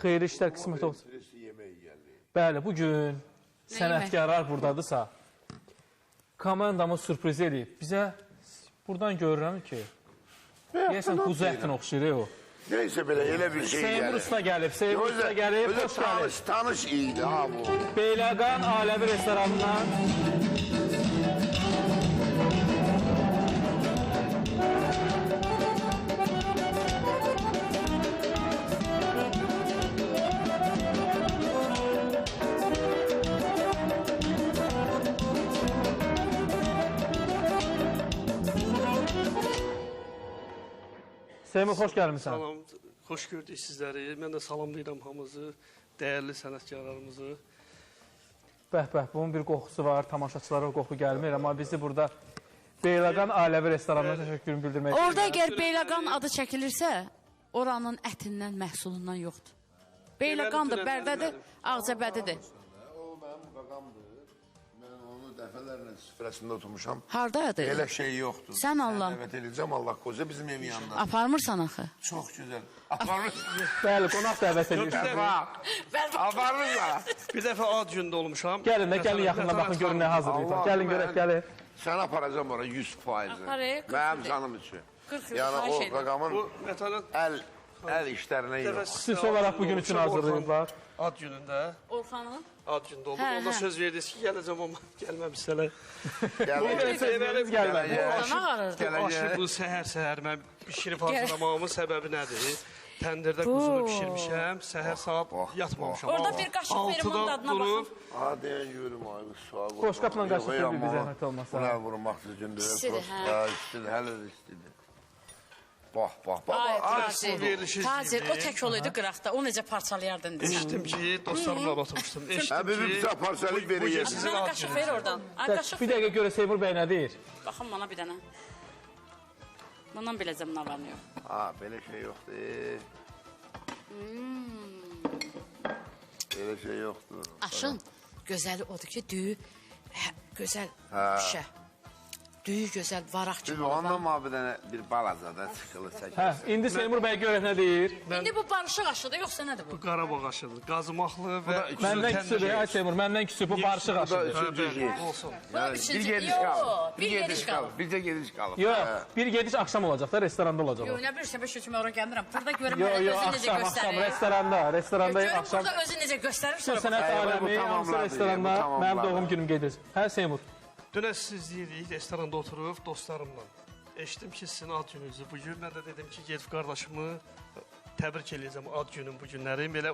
Xeyri işlər qismət olsun. Bəli, bugün sənətkarlar buradadırsa, komandamız sürpriz edib. Bizə buradan görürəm ki, deyəsən quzu ətin oxşayır o. Neyse belə elə bir şey gəlir. Seymur Usta gəlib, Seymur Usta gəlib, hoş gəlib. Tanış iyiydi ha bu. Beyləqan Aləvi restoranından. Seymur, xoş gəlmişsən. Salam, xoş gördük sizləri. Mən də salamlayıram hamımızı, dəyərli sənətkarlarımızı. Bəh, bunun bir qoxusu var, tamaşaçılara qoxu gəlmir, amma bizi burada Beyləqan Aləvi restoranına təşəkkürümü bildirmək Orada əgər Beyləqan adı çəkilirsə, oranın ətindən, məhsulundan yoxdur. Beyləqandır, Bərdədir, Ağcabədidir. O mənim qaqamdır. Mən onu dəfələrlə süfrəsində oturmuşam. Hardadır? Elə şey yoxdur. Sən Allah. Dəvət edəcəm Allah qoca bizim evin yanında. Aparmırsan axı. Çox gözəl. Aparır. Bəli, qonaq dəvət edirsiniz. Aparırlar. Bir dəfə ad gündə olmuşam. Gəlin də, gəlin yaxından baxın, görün nə hazırlayın. Gəlin görək, gəlin. Sən aparacam oraya 100%. Aparıq, Mənim canım üçün. 40 Yəni o qaqamın Bu mətanət əl işlərinə yox. Xüsusi olaraq bugün üçün hazırlayıblar. Ad günündə, Orxanın? ad gündə oldu. Hə, Onda hə. söz verdiniz ki, gələcəm amma gəlməmişsələr. Gəlin, gəlin. Orxana ağarırdı. Aşı bu səhər mən bişirib hazırlamağımın səbəbi nədir? Təndirdə quzunu bişirmişəm, səhər saat yatmamışam. Orada bir qaşıq verim, onun dadına baxın. Ha, deyən görüm, ay, sual. Boşqapla qaşıq ver, bir zəhmət olmasa. Buna vurmaq gündür. İstidir, hə. İstidir, hələ də istidir. Bax. Ay, verilişi Tacir, o izləyib. tək olaydı qıraqda, o necə parçalayardın desən. Eşitdim ki, dostlarımla oturmuşdum. Eşitdim Bir ki, bizə parçalı veriyir. sizin Mənə ad qaşıq gününüz. ver oradan. Ay, qaşıq Bir ver. dəqiqə görə Seymur bəy nə deyir? Baxın bana bir dənə. Bundan biləcəm nə var, nə yox. Ha, belə şey yoxdur. Belə şey yoxdur. Aşın gözəli odur ki, düyü gözəl şişə. Düyü gözəl, varaq Biz kimi ondan olan. mı bir dənə bir balacadan çıxılı Hə, çəkirsən. indi Seymur bəy görək nə deyir? İndi bu barışıq aşıdır, yoxsa nədir bu? Bu Qarabağ aşıdır. Qazımaqlı və Məndən küsüdür, ay Seymur, məndən küsüdür, bu barışıq aşıdır. Üçüncü şey. olsun. Bir gediş qalır. Bir gediş qalır. Bircə gediş qalır. Yox, bir gediş axşam olacaq da, restoranda olacaq o. Yox, nə bilirsən, beş üçün ora gəlmirəm. Burada görüm Yox, mənə yox, özü necə axşam, göstərir. restoranda Görüm axşam. burada özü necə göstərir, Bütün sonra sənət bu aləmi, hamısı tamamladı, restoranda, bu tamamladı. mənim doğum günüm gedir. Hə, Seymur? Dünən siz deyirik, restoranda oturub dostlarımla. Eşitdim ki, sizin ad gününüzdür bugün. Mən də dedim ki, gedib qardaşımı təbrik eləyəcəm ad günün bu günləri. Belə